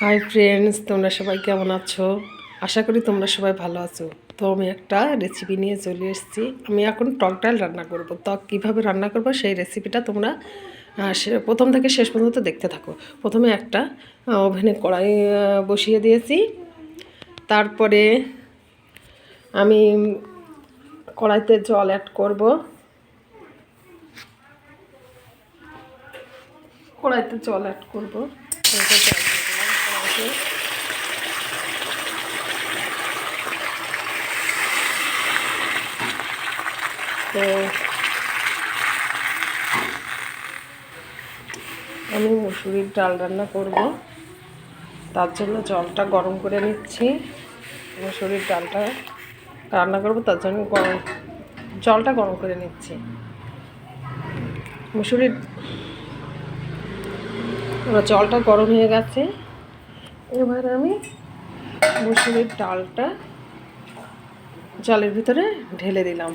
Hi friends, তোমরা সবাই কেমন আছো? আশা করি তোমরা সবাই ভালো আছো। তো আমি একটা রেসিপি নিয়ে চলে এসেছি। আমি এখন টক ডাল রান্না করব। তো কীভাবে রান্না করব সেই রেসিপিটা তোমরা প্রথম থেকে শেষ পর্যন্ত দেখতে থাকো। প্রথমে একটা ওভেনে কড়াই বসিয়ে দিয়েছি। তারপরে আমি কড়াইতে জল অ্যাড করব। কড়াইতে জল অ্যাড করবো। তো আমি মুসুরির ডাল রান্না করব, তার জন্য জলটা গরম করে নিচ্ছি। মুসুরির ডালটা রান্না করব, তার জন্য জলটা গরম করে নিচ্ছি। জলটা গরম হয়ে গেছে। এবার আমি মুসুরির ডালটা জলের ভিতরে ঢেলে দিলাম।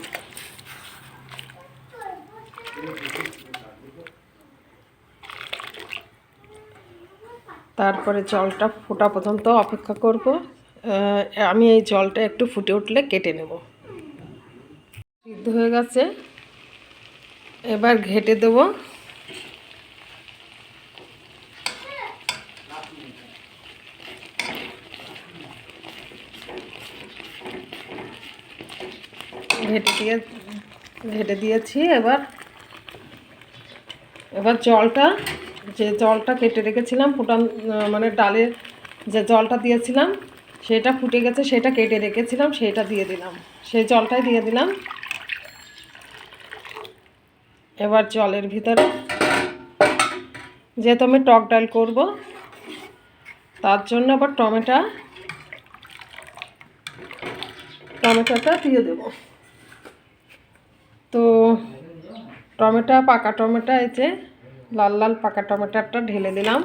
তারপরে জলটা ফোটা পর্যন্ত অপেক্ষা করব। আমি এই জলটা একটু ফুটে উঠলে কেটে নেব। সিদ্ধ হয়ে গেছে, এবার ঘেঁটে দেব। ঘেঁটে দিয়েছি। এবার যে জলটা কেটে রেখেছিলাম, মানে ডালের যে জলটা দিয়েছিলাম সেটা ফুটে গেছে, সেটা কেটে রেখেছিলাম, সেটা দিয়ে দিলাম, সেই জলটাই দিয়ে দিলাম। এবার জলের ভিতরে, যেহেতু আমি টক ডাল করব, তার জন্য আবার টমেটোটা দিয়ে দেব। তো পাকা টমেটো, এই যে লাল লাল পাকা টমেটোটা ঢেলে দিলাম।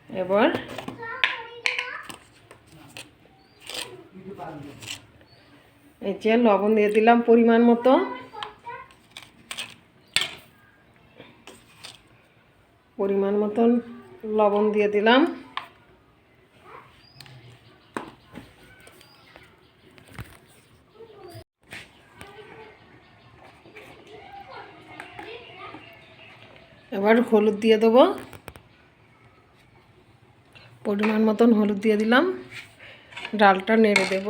এবার এই যে লবণ দিয়ে দিলাম পরিমাণ মতো। লবণ দিয়ে দিলাম। এবার হলুদ দিয়ে দেবো, পরিমাণ মতন হলুদ দিয়ে দিলাম। ডালটা নেড়ে দেব।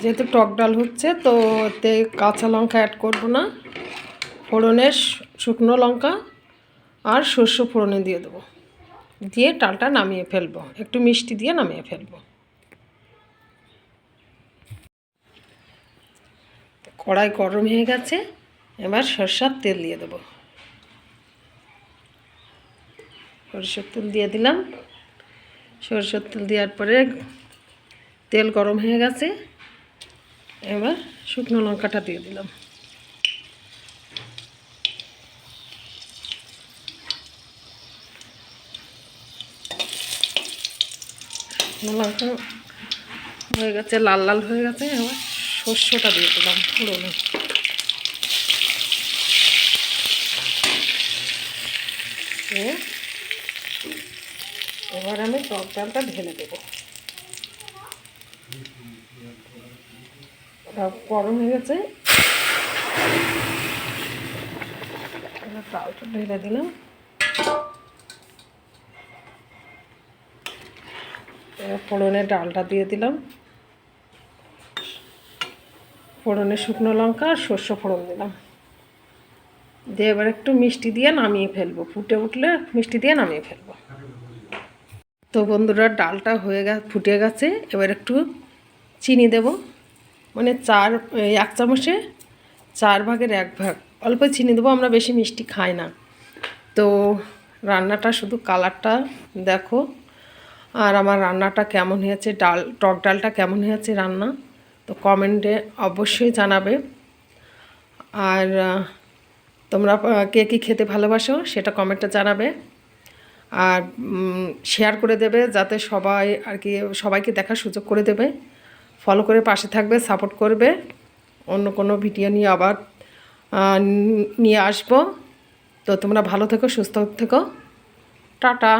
যেহেতু টক ডাল হচ্ছে, তো এতে কাঁচা লঙ্কা অ্যাড করব না। ফোড়নে শুকনো লঙ্কা আর সর্ষে ফোড়নে দিয়ে দেবো, দিয়ে ডালটা নামিয়ে ফেলবো, একটু মিষ্টি দিয়ে নামিয়ে ফেলবো। কড়াই গরম হয়ে গেছে, এবার সরষের তেল দিয়ে দেবো। সরষের তেল দিয়ে দিলাম। সরষের তেল দেওয়ার পরে তেল গরম হয়ে গেছে, এবার শুকনো লঙ্কাটা দিয়ে দিলাম। শুকনো লঙ্কা হয়ে গেছে, লাল লাল হয়ে গেছে। এবার সর্ষেটা দিয়ে দিলাম ফোড়নে। এবার আমি টক ডালটা ঢেলে দেবো। গরম হয়ে গেছে, এবার ডালটা ঢেলে দিলাম। এবার ফোড়নে ডালটা দিয়ে দিলাম। ফোড়নে শুকনো লঙ্কা আর সর্ষে ফোড়ন দিলাম, দিয়ে এবার একটু মিষ্টি দিয়ে নামিয়ে ফেলবো। ফুটে উঠলে মিষ্টি দিয়ে নামিয়ে ফেলবো। তো বন্ধুরা, ডালটা ফুটে গেছে। এবার একটু চিনি দেব, মানে 1 চামচে 4 ভাগের 1 ভাগ অল্প চিনি দেবো। আমরা বেশি মিষ্টি খাই না। তো রান্নাটা শুধু কালারটা দেখো, আর আমার রান্নাটা কেমন হয়েছে, টক ডালটা কেমন হয়েছে রান্না, তো কমেন্টে অবশ্যই জানাবে। আর তোমরা কে কী খেতে ভালোবাসো সেটা কমেন্টে জানাবে। আর শেয়ার করে দেবে, যাতে সবাইকে দেখার সুযোগ করে দেবে। ফলো করে পাশে থাকবে, সাপোর্ট করবে। অন্য কোনো ভিডিও নিয়ে আবার নিয়ে আসবো। তো তোমরা ভালো থেকো, সুস্থ থেকো, টাটা।